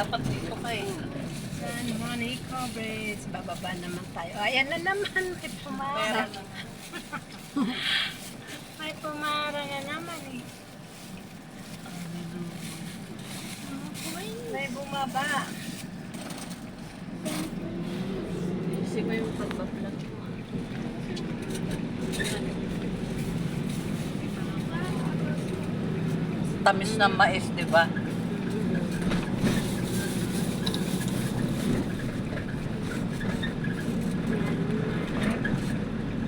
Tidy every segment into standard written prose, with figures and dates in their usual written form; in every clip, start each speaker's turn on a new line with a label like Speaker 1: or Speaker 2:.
Speaker 1: Dapat dito kayo.
Speaker 2: San Monico Bridge. Bababa naman tayo. Ayan na naman. May pumara. May pumara na naman eh. May bumaba.
Speaker 1: Kasi mo yung pagbablog mo. Tamis ng mais, di ba?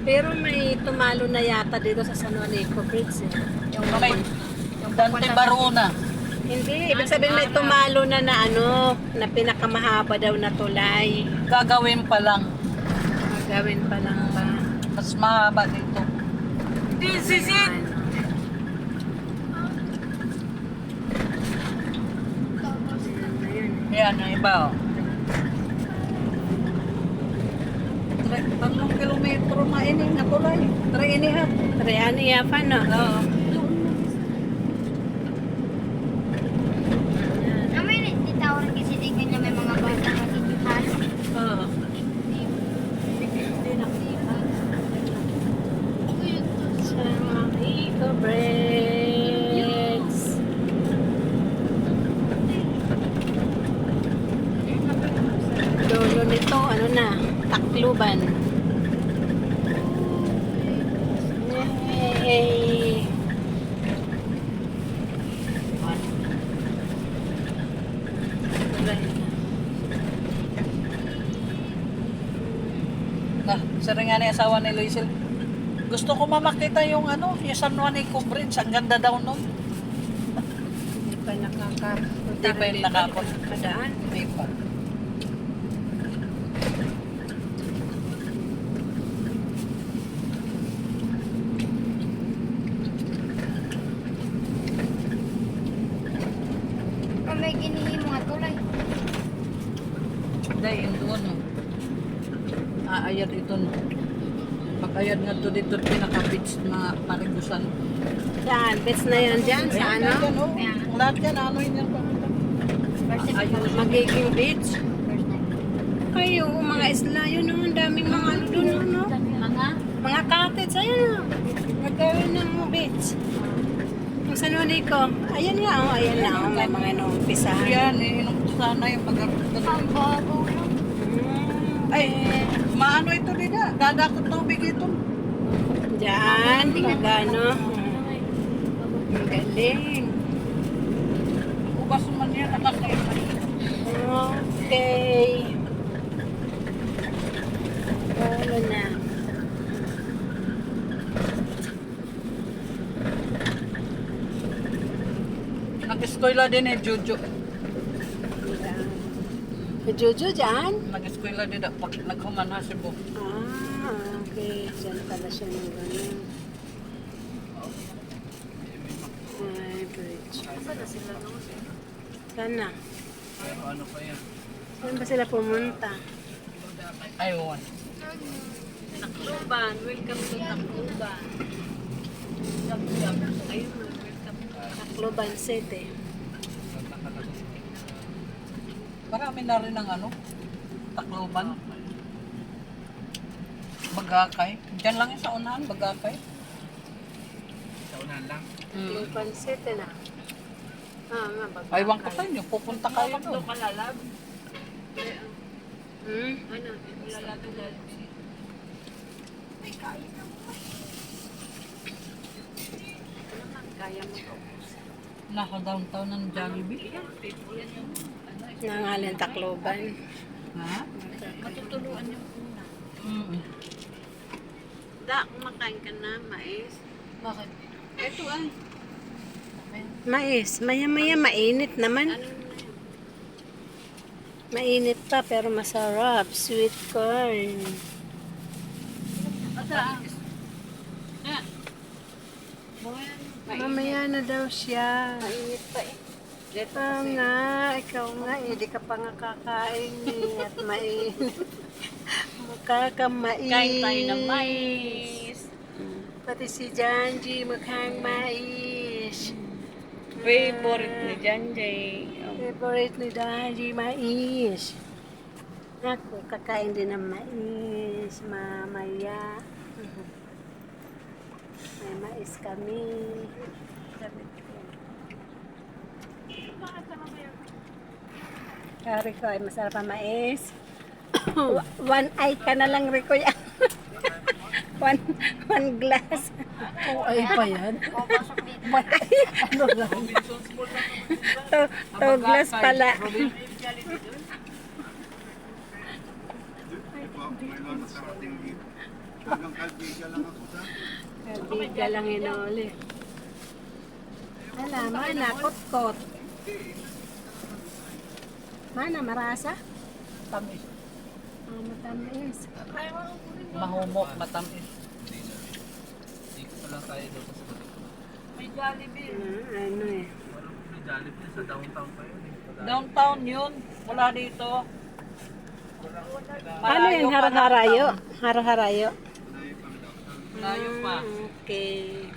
Speaker 2: Pero may tumalo na yata dito sa San Juanico Bridge eh.
Speaker 1: May Dante Barona.
Speaker 2: Hindi, ibig sabihin may tumalo na na ano, na pinakamahaba daw na tulay.
Speaker 1: Gagawin pa lang.
Speaker 2: Gagawin pa lang ba?
Speaker 1: Mas mahaba dito. This is it!
Speaker 2: Ayun.
Speaker 1: Yan, ang iba oh. 3 kilometro maining na tulay. 3.5.
Speaker 2: Triani yapa no?
Speaker 1: Oo.
Speaker 3: Naman, ditawag kasi din kanya may mga bata na tituhan.
Speaker 1: Oo.
Speaker 2: San Juanico Bridge. Dulo nito, ano na, Tacloban. Yay!
Speaker 1: Na, sari nga ni asawa ni Luisel. Gusto ko mamakita yung ano, yung San Juanico Bridge. Ang ganda daw nun.
Speaker 2: Hindi pa nakakapunta.
Speaker 1: Hindi pa yung nakapunta.
Speaker 2: Kadaan.
Speaker 1: Hindi pa.
Speaker 3: Kung may ginihin mga tulay.
Speaker 1: Hindi, yung doon. No. Aayad ito. No. Pag-ayad nga to dito, pinaka-beach mga parigusan.
Speaker 2: Saan? Bets na yan dyan? Sa ano?
Speaker 1: Yan, oh. Lahat yan, ano yun yan.
Speaker 3: First time.
Speaker 1: Ayun.
Speaker 2: Magiging beach?
Speaker 3: First time.
Speaker 2: Kayo, mga isla yun, no? Ang daming mga ano doon, no? Mga cottage, ayun. Magawin ng beach. Yung San Juanico, ayan nga, oh, ayan na, oh, may mga inumpisahan.
Speaker 1: Yan, inom ko sana yung pag-arap.
Speaker 3: Ang bago lang.
Speaker 1: Ay, maano ito din na. Dadakot tubig ito.
Speaker 2: Diyan, magano. Ang galing.
Speaker 1: Ubas man yan, nakakailan.
Speaker 2: Okay. Wala na.
Speaker 1: Nag-eskwela din eh, Jojo.
Speaker 2: May Jojo dyan?
Speaker 1: Nag-eskwela din pag naghuman na si Bo.
Speaker 2: Ah, okay. Diyan pala siya ng gano'n. Ay, bridge. Sana.
Speaker 1: Pero ano pa yan?
Speaker 2: Saan ba sila pumunta?
Speaker 1: Aywan.
Speaker 2: Tacloban. Welcome to Tacloban. Ayun, welcome to Tacloban City.
Speaker 1: Marami na rin ang ano, Tacloban. Bagakay. Diyan lang yung sa unahan, Bagakay.
Speaker 4: Sa unahan lang.
Speaker 2: Tacloban City na. Ah, nga, Bagakay.
Speaker 1: Aywan ko sa inyo, pupunta kayo doon.
Speaker 2: Hmm?
Speaker 1: Ano?
Speaker 2: Kaya mo to.
Speaker 1: Naka downtown ng Jollibee.
Speaker 2: Nangalan Tacloban.
Speaker 1: Ha?
Speaker 2: Matutuluan yung una. Da, kumakain ka na, mais.
Speaker 1: Bakit? Ito ay.
Speaker 2: Mais, maya-maya mainit naman. Mainit pa pero masarap. Sweet corn. Mamaya na daw siya.
Speaker 1: Mainit pa eh. Dito
Speaker 2: Ah
Speaker 1: kasi.
Speaker 2: nga, ikaw nga, di ka pa nga kakain eh, at mainit. Mukha kang mais.
Speaker 1: Kain tayo ng mais.
Speaker 2: Pati si Janji, mukhang mais.
Speaker 1: Favorite ni Janjay.
Speaker 2: Favorite ni Daddy, mais. Ako, kakain din ng mais, mamaya. May mais kami. Sabi ko. Kari ko ay masarap ang mais. One eye ka na lang, Rico, yan. one glass.
Speaker 1: Oh, ay pa yan. Ano lang?
Speaker 2: Two glass pala. Kalbiga lang inuli. Ala, mana, kot-kot. Mana, marasa?
Speaker 1: Tamis.
Speaker 2: Matamis.
Speaker 1: Mahumok, matamis.
Speaker 4: Ikot pa lang tayo doon sa sagot.
Speaker 1: May Jollibee.
Speaker 2: Ano eh.
Speaker 4: May Jollibee sa downtown pa yun eh.
Speaker 1: Downtown yun. Wala dito.
Speaker 2: Ano yung haro-harayo? Haro-harayo?
Speaker 1: Layo pa.
Speaker 2: Okay.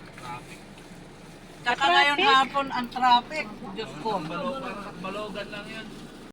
Speaker 1: Tsaka ngayon hapon ang traffic. Diyos ko.
Speaker 4: Balogan lang yun.